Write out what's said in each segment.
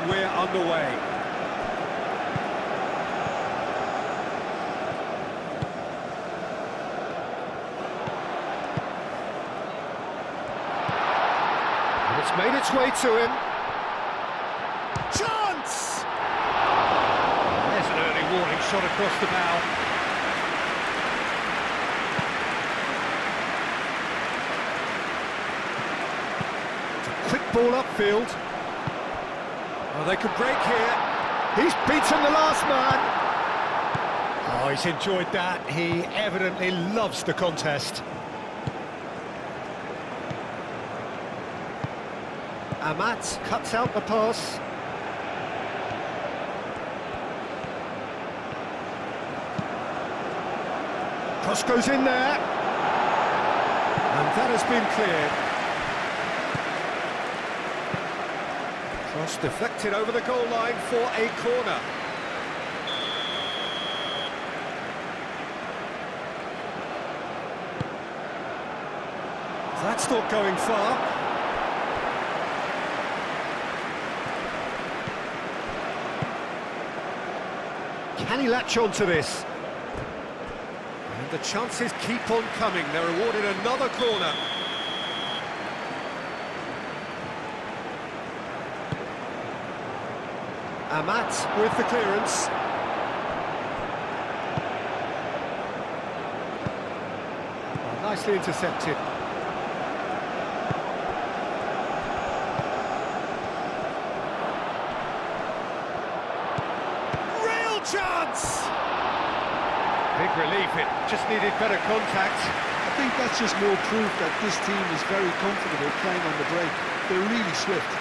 we're underway. And it's made its way to him. Chance! There's an early warning shot across the bow. Quick ball upfield. Oh, they could break here. He's beaten the last man. Oh, he's enjoyed that. He evidently loves the contest. Amat cuts out the pass. Cross goes in there. And that has been cleared. Cross deflected over the goal line for a corner. That's not going far. Can he latch on to this? And the chances keep on coming. They're awarded another corner. Amat with the clearance. Oh, nicely intercepted. Real chance! Big relief, it just needed better contact. I think that's just more proof that this team is very comfortable playing on the break. They're really swift.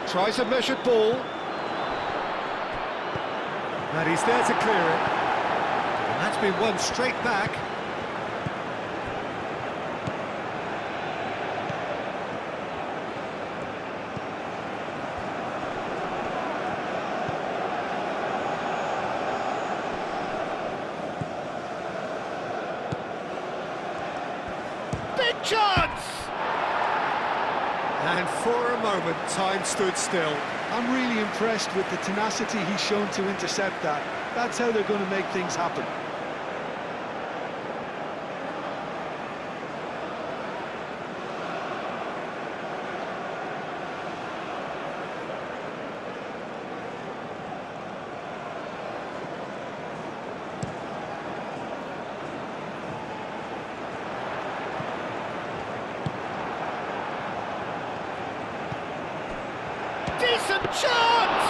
Tries a measured ball. And he's there to clear it. And that's been won straight back. Big chance! And for a moment, time stood still. I'm really impressed with the tenacity he's shown to intercept that. That's how they're going to make things happen. Decent chance!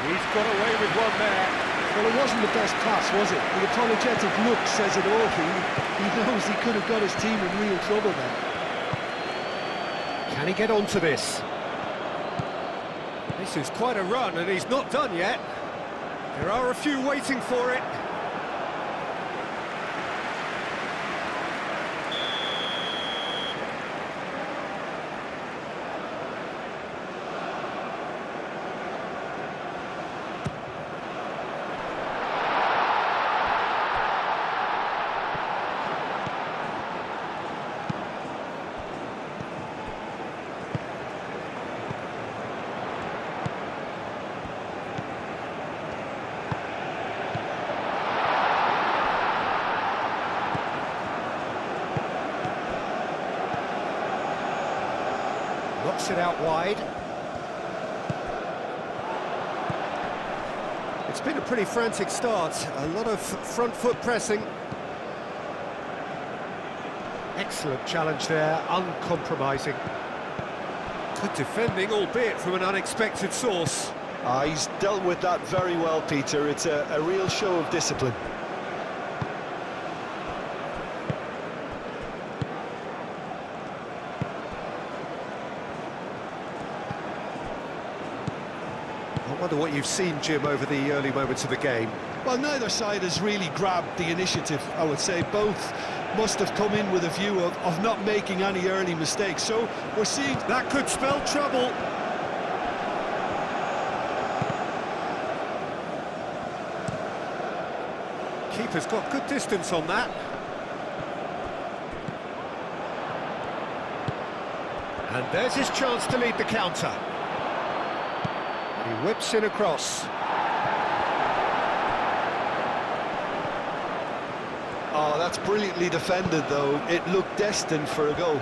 He's got away with one there. Well, it wasn't the best pass, was it? The apologetic look says it all. He knows he could have got his team in real trouble then. Can he get onto this? This is quite a run, and he's not done yet. There are a few waiting for it. Knocks it out wide. It's been a pretty frantic start. A lot of front foot pressing. Excellent challenge there, uncompromising. Good defending, albeit from an unexpected source. He's dealt with that very well, Peter. It's a real show of discipline. I wonder what you've seen, Jim, over the early moments of the game. Well, neither side has really grabbed the initiative, I would say. Both must have come in with a view of not making any early mistakes. So we're seeing... That could spell trouble. keeper's got good distance on that. And there's his chance to lead the counter. He whips in across. Oh, that's brilliantly defended, though. It looked destined for a goal.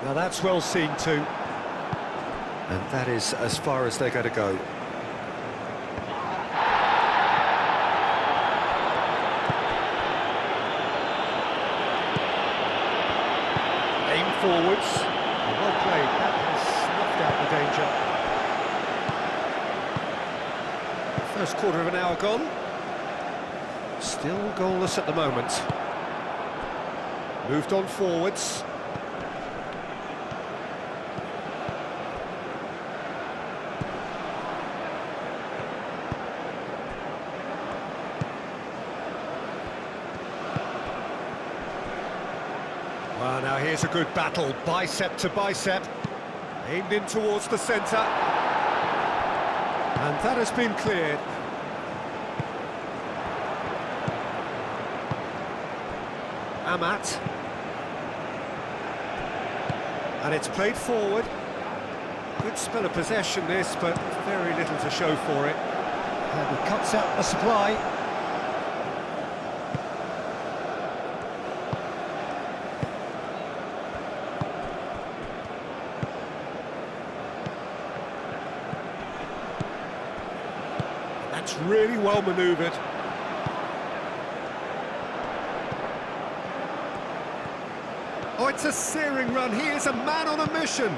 Now that's well seen too. And that is as far as they're going to go. Aim forwards. Well played. That has snuffed out the danger. First quarter of an hour gone. Still goalless at the moment. Moved on forwards. Well, now here's a good battle, bicep to bicep, aimed in towards the centre, and that has been cleared. Amat, and it's played forward. Good spell of possession this, but very little to show for it. And he cuts out the supply. That's really well manoeuvred. Oh, it's a searing run. He is a man on a mission.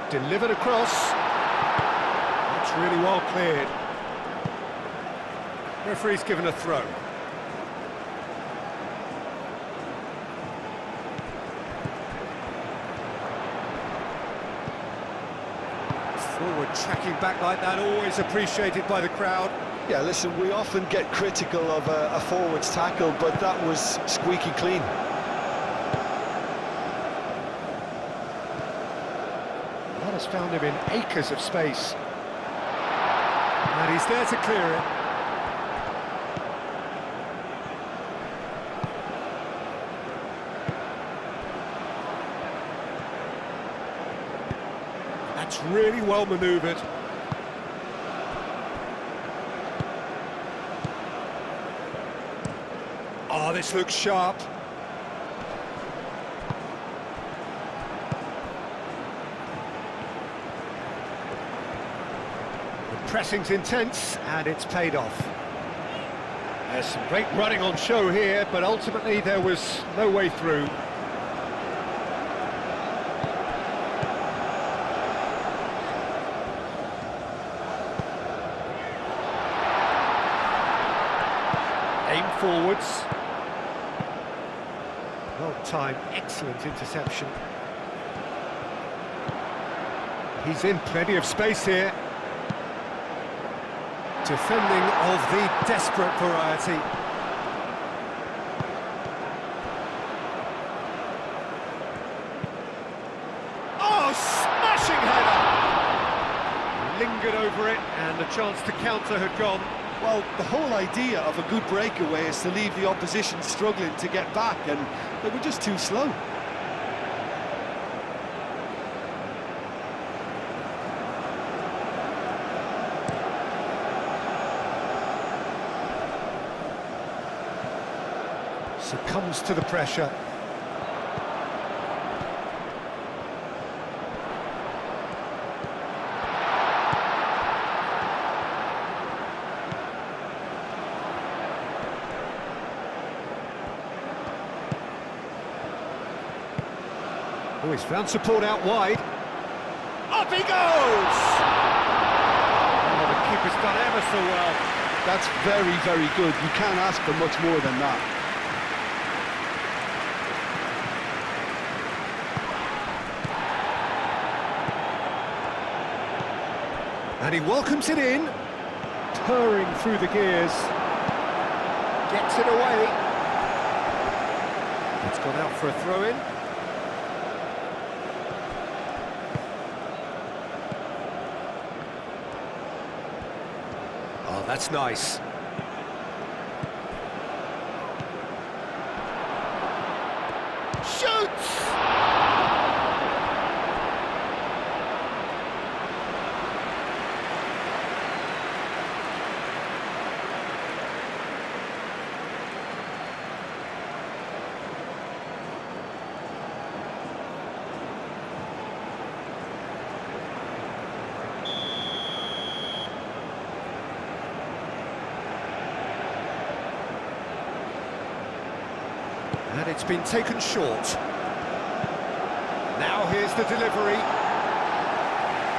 Delivered across. That's really well cleared. Referee's given a throw. Forward tracking back like that, always appreciated by the crowd. Yeah, listen, we often get critical of a forward's tackle, but that was squeaky clean. That has found him in acres of space. And he's there to clear it. That's really well manoeuvred. Oh, this looks sharp. The pressing's intense, and it's paid off. There's some great running on show here, but ultimately there was no way through. Aim forwards. Well timed, excellent interception. He's in plenty of space here. Defending of the desperate variety. Oh, smashing header! Lingered over it, and the chance to counter had gone. Well, the whole idea of a good breakaway is to leave the opposition struggling to get back, and they were just too slow. Succumbs to the pressure. Oh, he's found support out wide. Up he goes! Oh, the keeper's done ever so well. That's very, very good. You can't ask for much more than that. And he welcomes it in, purring through the gears. Gets it away. It's gone out for a throw-in. That's nice. Shoots! And it's been taken short. Now here's the delivery.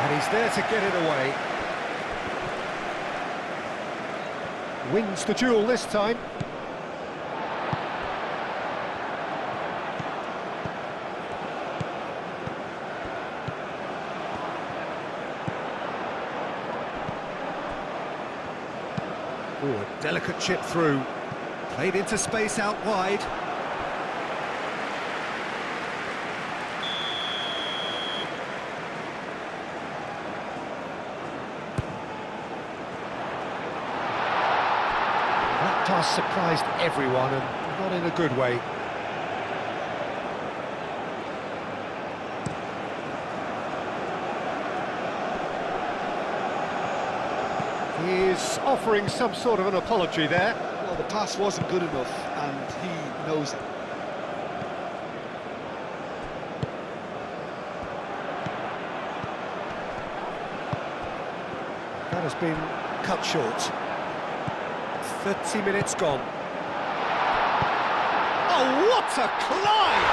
And he's there to get it away. Wins the duel this time. Oh, a delicate chip through. Played into space out wide. That pass surprised everyone, and not in a good way. He's offering some sort of an apology there. Well, the pass wasn't good enough, and he knows it. That has been cut short. 30 minutes gone. Oh, what a climb!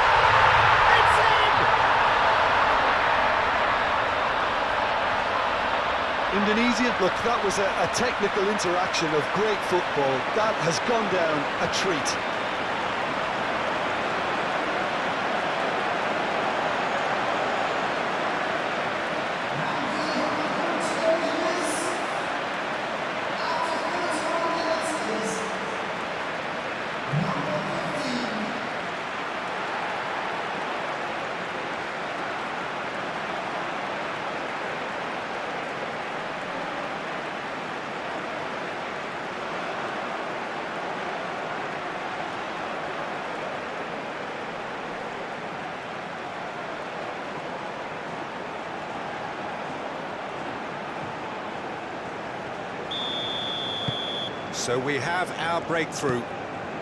It's in! Indonesia, look, that was a technical interaction of great football. That has gone down a treat. So we have our breakthrough.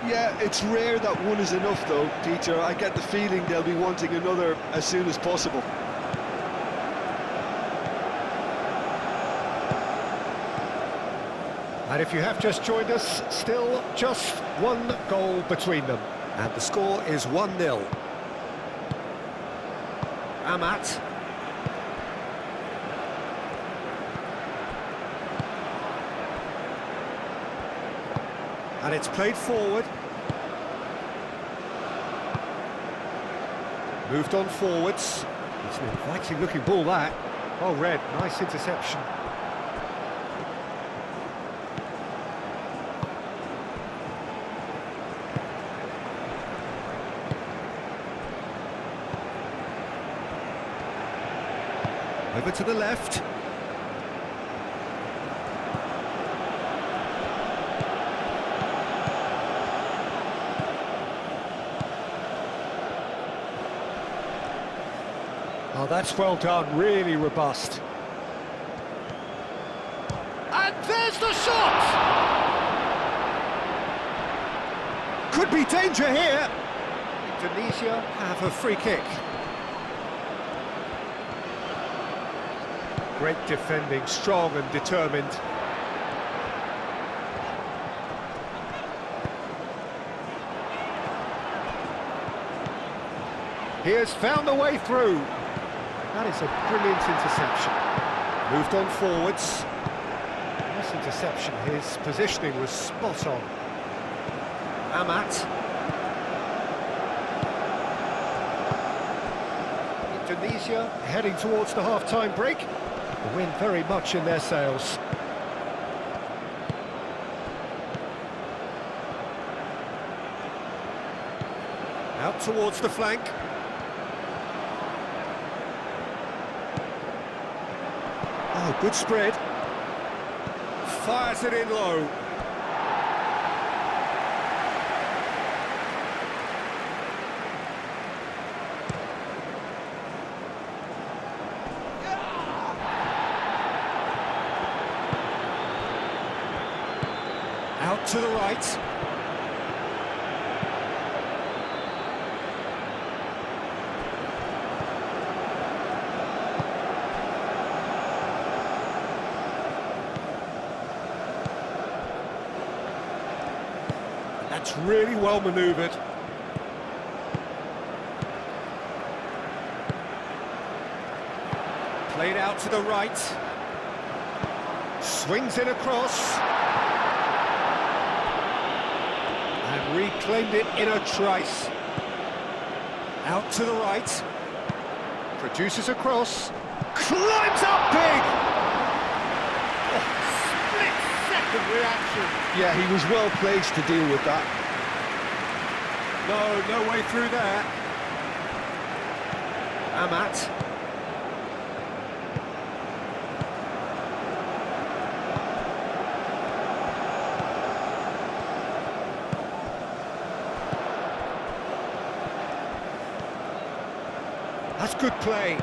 Yeah, it's rare that one is enough, though, Peter. I get the feeling they'll be wanting another as soon as possible. And if you have just joined us, still just one goal between them. And the score is 1-0. Amat. And it's played forward. Moved on forwards. It's an inviting looking ball, that. Oh, Red, nice interception. Over to the left. Oh, that's well done, really robust. And there's the shot! Could be danger here. Indonesia have a free kick. Great defending, strong and determined. He has found a way through. That is a brilliant interception. Moved on forwards. Nice interception. His positioning was spot on. Amat. Indonesia heading towards the half-time break. The wind very much in their sails. Out towards the flank. Oh, good spread. Fires it in low. Out to the right. That's really well manoeuvred. Played out to the right. Swings it across. And reclaimed it in a trice. Out to the right. Produces a cross. Climbs up big! Oh, split-second reaction. Yeah, he was well placed to deal with that. No way through there. Amat. That's good play.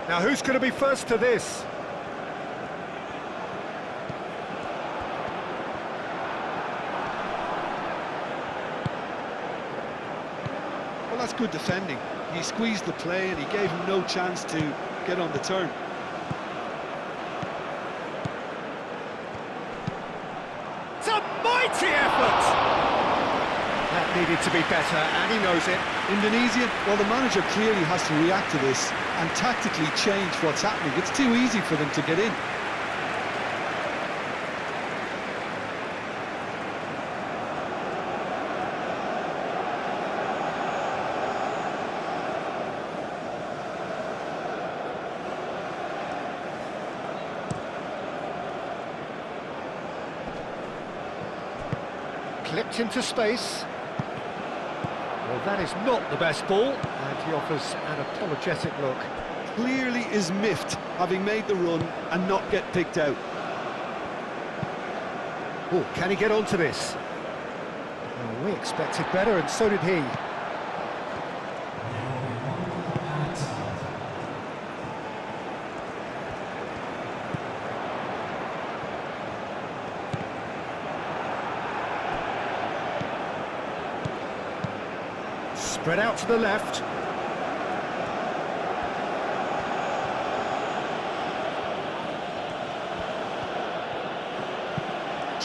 Now who's going to be first to this? Well, that's good defending. He squeezed the play and he gave him no chance to get on the turn. It's a mighty effort! That needed to be better, and he knows it. Indonesia, well, the manager clearly has to react to this and tactically change what's happening. It's too easy for them to get in. Clipped into space. Well, that is not the best ball, and he offers an apologetic look. Clearly is miffed, having made the run and not get picked out. Oh, can he get onto this? Well, we expected better, and so did he. Spread out to the left.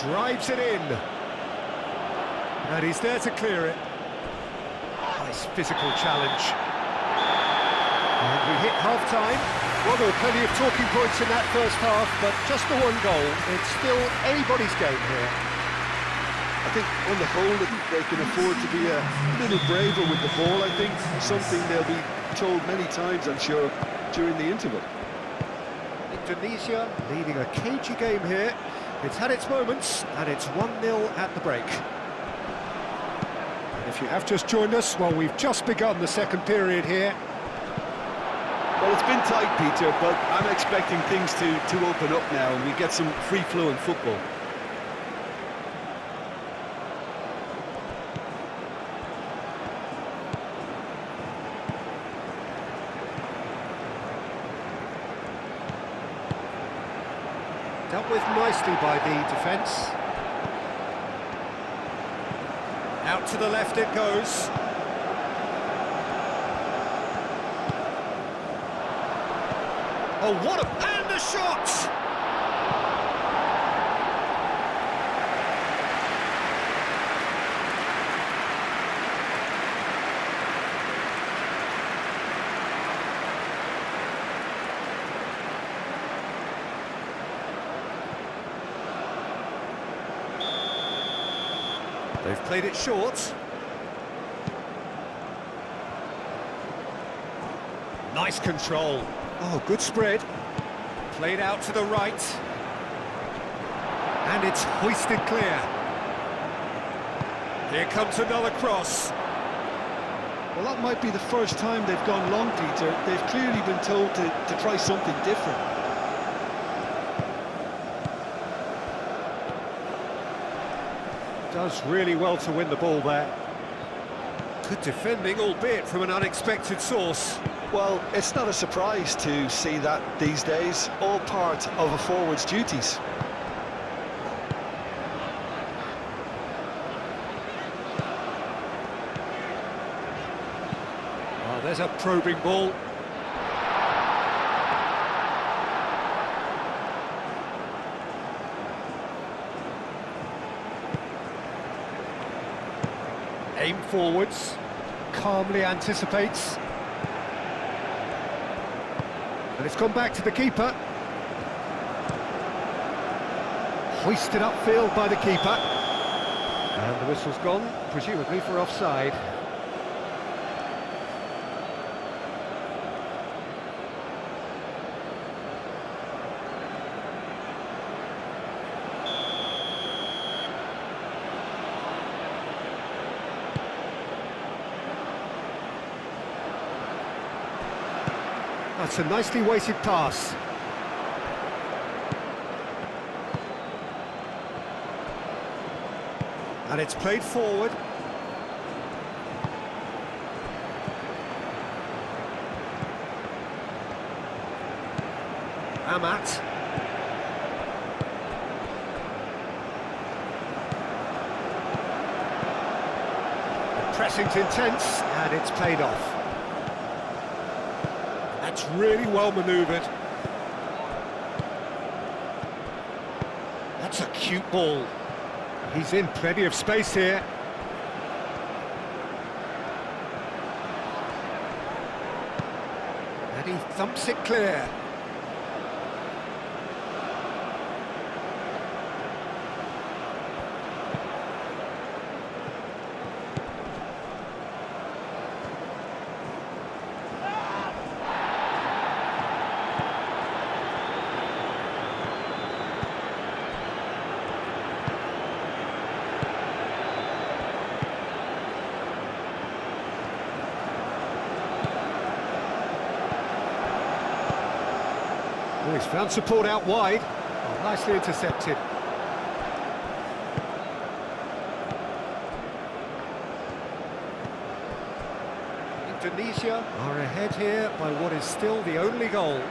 Drives it in. And he's there to clear it. Nice physical challenge. And we hit half-time. Well, there were plenty of talking points in that first half, but just the one goal. It's still anybody's game here. I think on the whole they can afford to be a little braver with the ball. I think something they'll be told many times, I'm sure, during the interval. Indonesia leading a cagey game here. It's had its moments, and it's 1-0 at the break. And if you have just joined us, well, we've just begun the second period here. Well, it's been tight, Peter, but I'm expecting things to open up now and we get some free-flowing football. Dealt with nicely by the defence. Out to the left it goes. Oh, what a... and the shot! They've played it short. Nice control. Oh, good spread. Played out to the right. And it's hoisted clear. Here comes another cross. Well, that might be the first time they've gone long, Peter. They've clearly been told to try something different. Does really well to win the ball there. Good defending, albeit from an unexpected source. Well, it's not a surprise to see that these days, all part of a forward's duties. Oh, there's a probing ball. Aim forwards, calmly anticipates. And it's gone back to the keeper. Hoisted upfield by the keeper. And the whistle's gone, presumably for offside. That's a nicely weighted pass. And it's played forward. Amat. The pressing's intense, and it's played off. That's really well manoeuvred. That's a cute ball. He's in plenty of space here. And he thumps it clear. Oh, he's found support out wide. Oh, nicely intercepted. Indonesia are ahead here by what is still the only goal.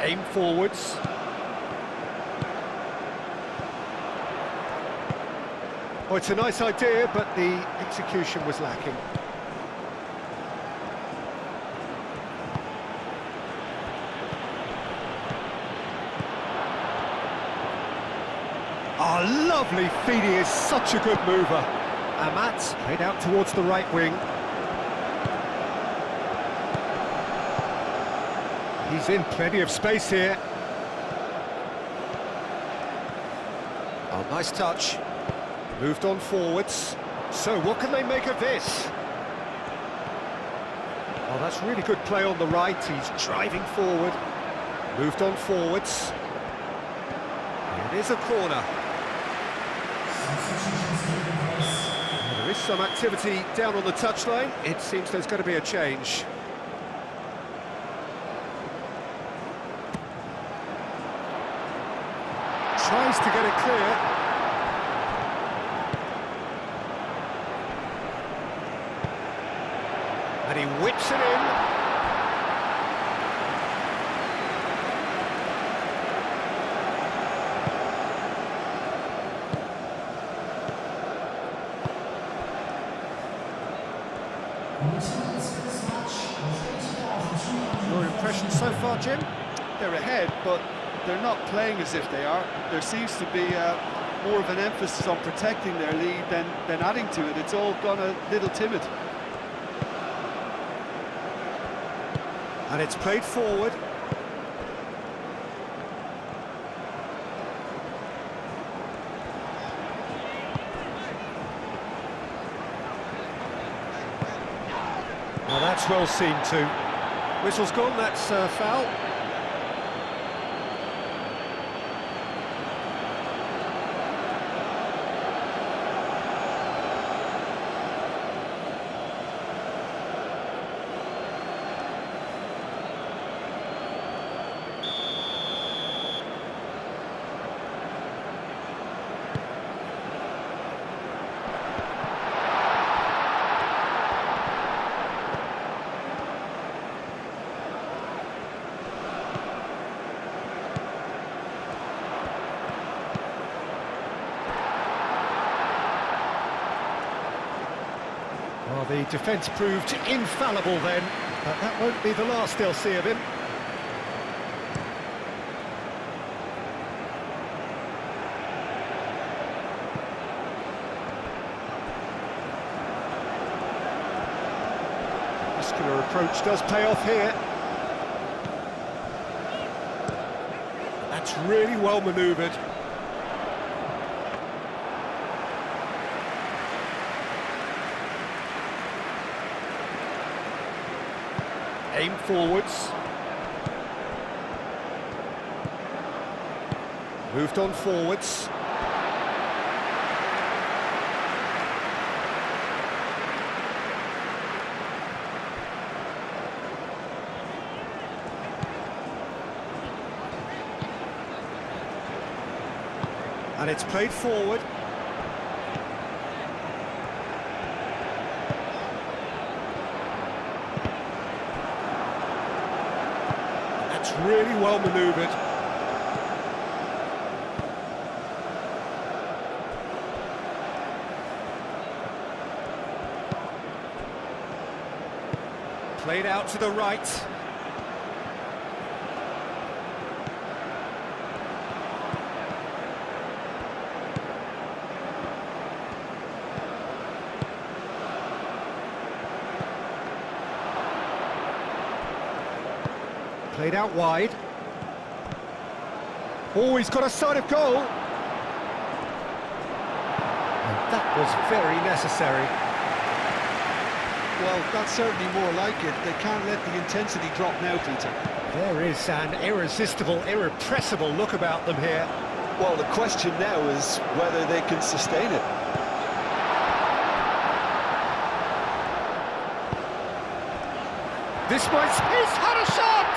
Aim forwards. Oh, it's a nice idea, but the execution was lacking. Oh, lovely feed, he is such a good mover. Amat played out towards the right wing. He's in plenty of space here. Oh, nice touch. Moved on forwards. So what can they make of this? Oh, that's really good play on the right. He's driving forward. Moved on forwards. It is a corner. There is some activity down on the touchline. It seems there's going to be a change. Tries to get it clear. And he whips it in. Your impression so far, Jim? They're ahead, but they're not playing as if they are. There seems to be more of an emphasis on protecting their lead than adding to it. It's all gone a little timid. And it's played forward. Now that's well seen too. Whistle's gone, that's foul. Well, the defence proved infallible then, but that won't be the last they'll see of him. Muscular approach does pay off here. That's really well manoeuvred. Aim forwards. Moved on forwards. And it's played forward. That's really well manoeuvred. Played out to the right. Played out wide. Oh, he's got a sight of goal. And that was very necessary. Well, that's certainly more like it. They can't let the intensity drop now, Peter. There is an irresistible, irrepressible look about them here. Well, the question now is whether they can sustain it. This might... He's had a shot!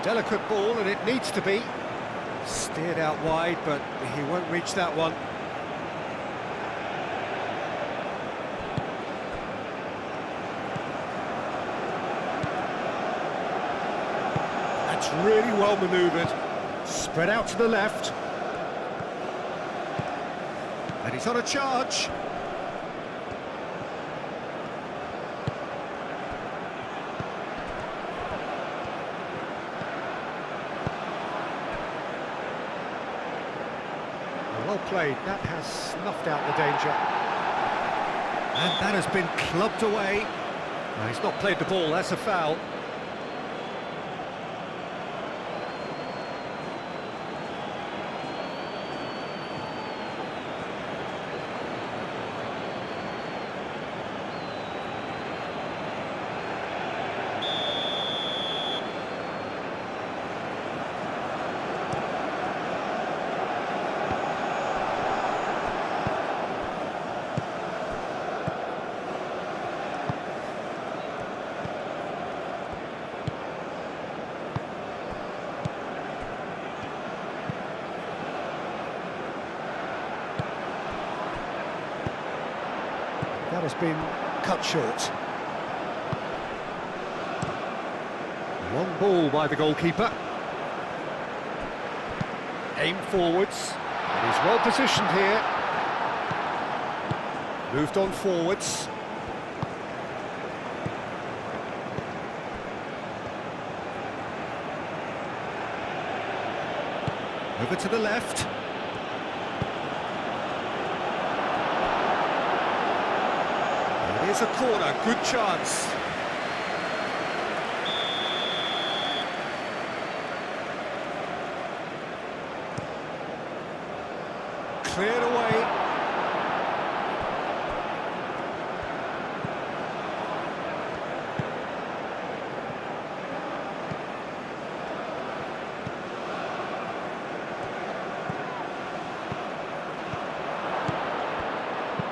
Delicate ball, and it needs to be. Steered out wide, but he won't reach that one. That's really well manoeuvred. Spread out to the left. And he's on a charge. Well played, that has snuffed out the danger. And that has been clubbed away. No, he's not played the ball, that's a foul. That has been cut short. Long ball by the goalkeeper. Aim forwards. He's well positioned here. Moved on forwards. Over to the left. Here's a corner, good chance. Cleared away.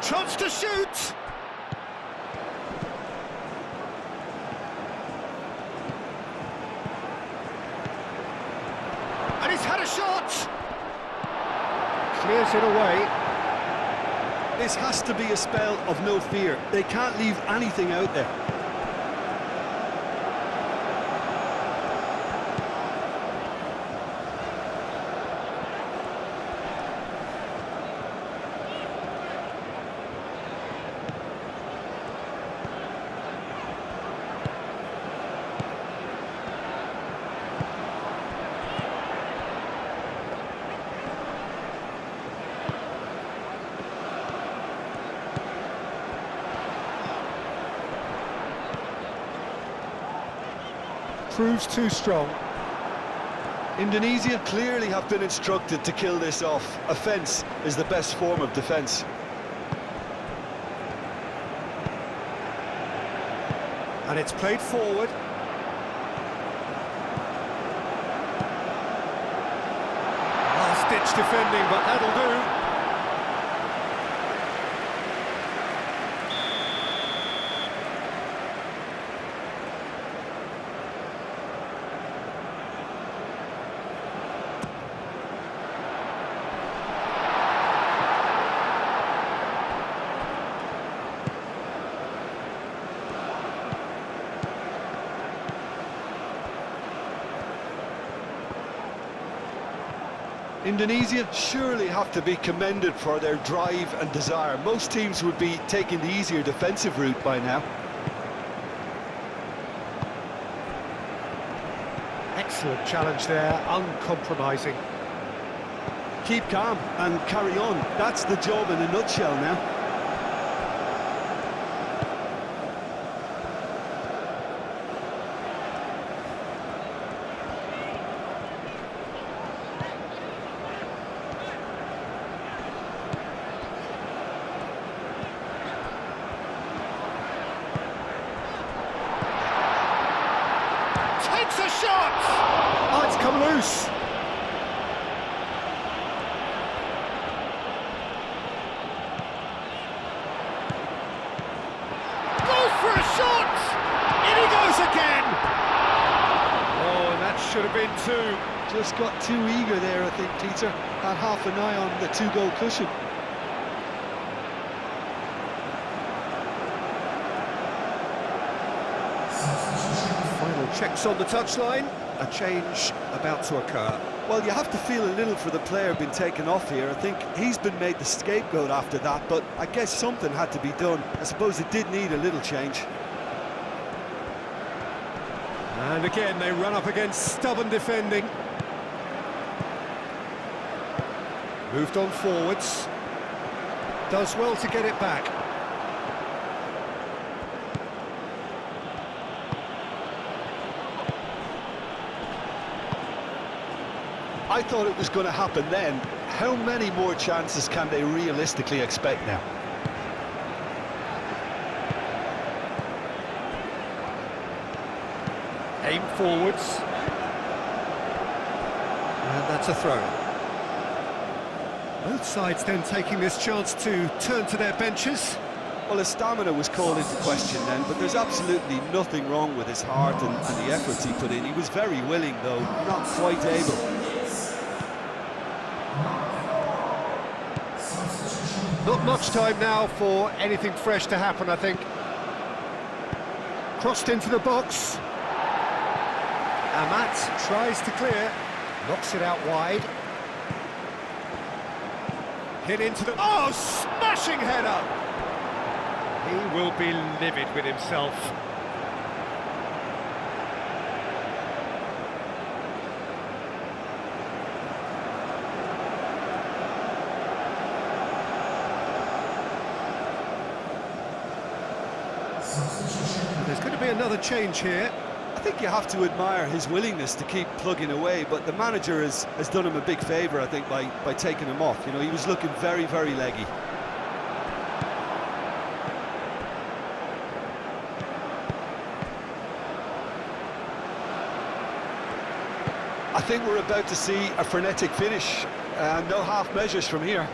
Chance to shoot. shot! Clears it away. This has to be a spell of no fear. They can't leave anything out there. Proves too strong. Indonesia clearly have been instructed to kill this off. Offence is the best form of defence. And it's played forward. Last-ditch defending, but that'll do. Indonesia surely have to be commended for their drive and desire. Most teams would be taking the easier defensive route by now. Excellent challenge there, uncompromising. Keep calm and carry on. That's the job in a nutshell now. Takes a shot! Oh, it's come loose. Goes for a shot! In he goes again! Oh, and that should have been two. Just got too eager there, I think, Peter. Had half an eye on the two-goal cushion. Final checks on the touchline. A change about to occur. Well, you have to feel a little for the player being taken off here. I think he's been made the scapegoat after that, but I guess something had to be done. I suppose it did need a little change. And again, they run up against stubborn defending. Moved on forwards. Does well to get it back. I thought it was going to happen then. How many more chances can they realistically expect now? Aim forwards. And that's a throw. Both sides then taking this chance to turn to their benches. Well, his stamina was called into question then, but there's absolutely nothing wrong with his heart and the efforts he put in. He was very willing, though, not quite able. Not much time now for anything fresh to happen, I think. Crossed into the box. Amat tries to clear, knocks it out wide. Hit into the... Oh, smashing header! He will be livid with himself. There's going to be another change here. I think you have to admire his willingness to keep plugging away, but the manager has done him a big favour, I think, by taking him off. You know, he was looking very, very leggy. I think we're about to see a frenetic finish, and no half measures from here.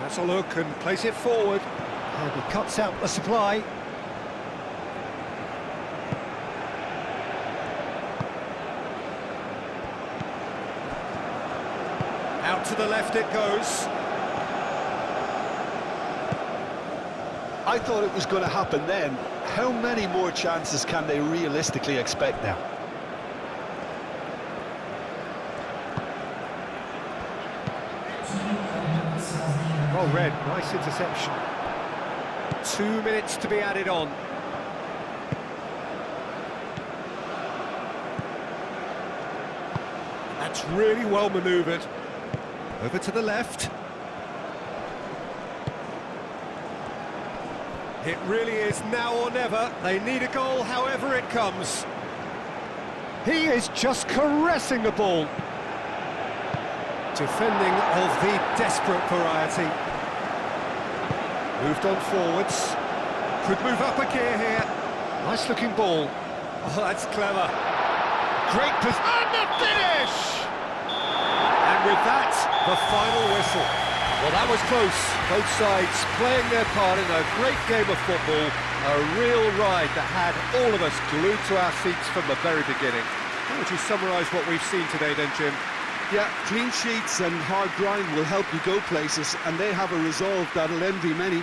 Has a look and plays it forward. And he cuts out the supply. to the left it goes. I thought it was going to happen then. How many more chances can they realistically expect now? Well read, nice interception. 2 minutes to be added on. That's really well manoeuvred. Over to the left. It really is now or never. They need a goal, however it comes. He is just caressing the ball. Defending of the desperate variety. Moved on forwards. Could move up a gear here. Nice looking ball. Oh, that's clever. Great position. And the finish! And with that, the final whistle. Well, that was close. Both sides playing their part in a great game of football. A real ride that had all of us glued to our seats from the very beginning. How would you summarise what we've seen today then, Jim? Yeah, clean sheets and hard grind will help you go places, and they have a resolve that'll envy many.